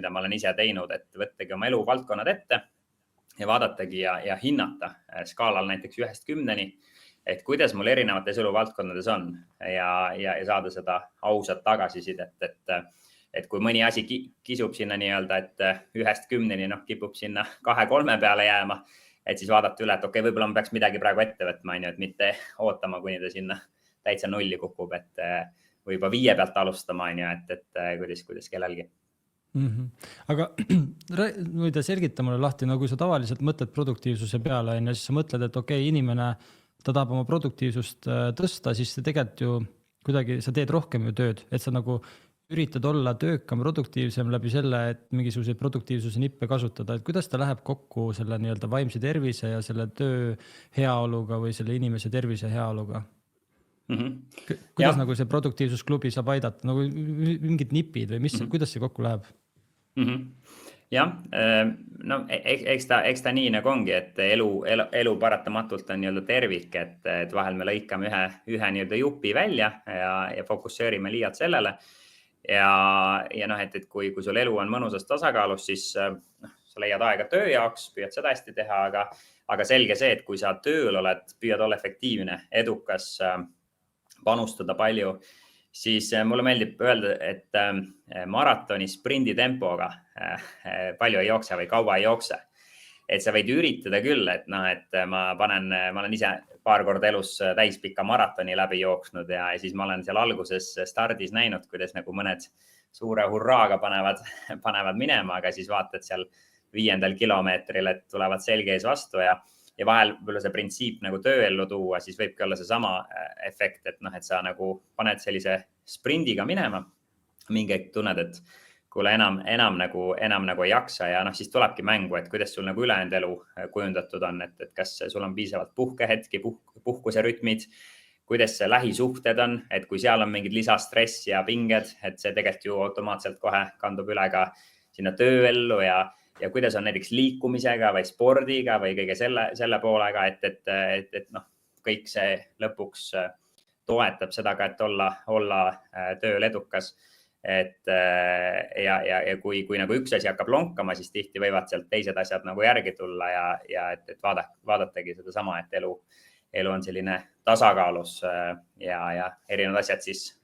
mida ma olen ise teinud, et võttagi oma eluvaldkonnad ette ja vaadatagi ja hinnata skaalal näiteks 1-10, et kuidas mul erinevates eluvaldkonnades on ja saada seda ausat tagasisidet, et kui mõni asi kisub sinna nii-öelda, et 1-10 kipub sinna 2-3 peale jääma, et siis vaadata üle, et okei, võib-olla ma peaks midagi praegu ette võtma, et mitte ootama, kuni ta sinna täitsa nulli kukub, et või juba 5 pealt alustama, et kuidas kellelgi. Aga võida selgita mulle lahti, kui sa tavaliselt mõtled produktiivsuse peale, siis sa mõtled, et okei, inimene, ta tahab oma produktiivsust tõsta, siis see tegelikult ju kuidagi, sa teed rohkem ju tööd, et sa nagu üritad olla töökam, produktiivsem läbi selle, et mingisuguseid produktiivsuse nippe kasutada, et kuidas ta läheb kokku selle nii-öelda vaimse tervise ja selle töö heaoluga või selle inimese tervise heaoluga? Kuidas nagu see produktiivsusklubi saab aidata, nagu mingid nipid või kuidas see kokku läheb? Jah, no eks ta nii nagu ongi, et elu paratamatult on nii-öelda tervik, et vahel me lõikame ühe nii-öelda jupi välja ja fokusseerime liialt sellele. Ja et kui sul elu on mõnusas tasakaalus, siis sa leiad aega töö jaoks, püüad seda hästi teha, aga selge see, et kui sa tööl oled, püüad olla efektiivne, edukas, panustada palju, siis mulle meeldib öelda, et maratoni sprindi tempoga palju ei jookse või kaua ei jookse. Et sa võid üritada küll, et ma olen ise paar korda elus täispika maratoni läbi jooksnud ja siis ma olen seal alguses stardis näinud, kuidas nagu mõned suure hurraaga panevad minema, aga siis vaatad seal 5. kilomeetril, et tulevad selge ees vastu ja vahel võib-olla see printsiip nagu tööellu tuua, siis võibki olla see sama efekt, et sa nagu paned sellise sprindiga minema, mingi hetk tunned, et kuule enam nagu ei jaksa ja siis tulebki mängu, et kuidas sul nagu ülejäänud elu kujundatud on, et kas sul on piisavalt puhkehetki, puhkuse rütmid, kuidas see lähisuhted on, et kui seal on mingid lisastress ja pinged, et see tegelikult ju automaatselt kohe kandub üle ka sinna tööellu ja kuidas on näiteks liikumisega või spordiga või kõige selle poolega, et kõik see lõpuks toetab seda ka, et olla tööl edukas. Ja kui nagu üks asi hakkab lonkama, siis tihti võivad sealt teised asjad nagu järgi tulla ja et vaadatagi seda sama, et elu on selline tasakaalus ja erinevad asjad siis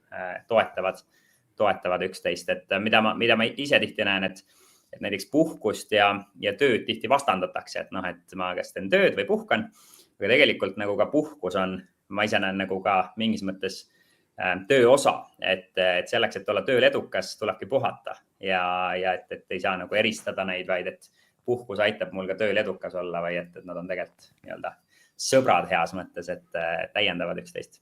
toetavad üksteist, et mida ma ise tihti näen, et näiteks puhkust ja tööd tihti vastandatakse, et ma kas teen tööd või puhkan, aga tegelikult nagu ka puhkus on, ma ise näen nagu ka mingis mõttes töö osa, et selleks, et olla tööl edukas, tulebki puhata ja et ei saa nagu eristada neid, vaid et puhkus aitab mul ka tööl edukas olla või et nad on tegelikult nii-öelda sõbrad heas mõttes, et täiendavad üksteist.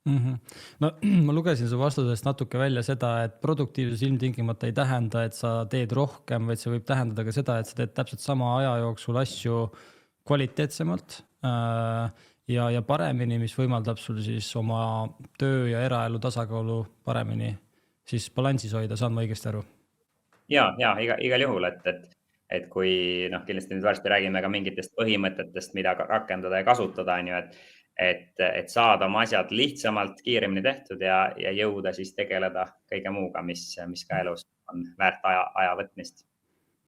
No ma lugesin su vastusest natuke välja seda, et produktiivsus ilmtingimata ei tähenda, et sa teed rohkem, vaid see võib tähendada ka seda, et sa teed täpselt sama aja jooksul asju kvaliteetsemalt ja paremini, mis võimaldab sul siis oma töö ja eraelu tasakaalu paremini siis balansis hoida, saan ma õigesti aru? Ja igal juhul, et kui kindlasti nüüd varsti räägime ka mingitest põhimõtetest, mida rakendada ja kasutada, on ju, et saada oma asjad lihtsamalt, kiiremini tehtud ja jõuda siis tegeleda kõige muuga, mis ka elus on väärt aja võtmist.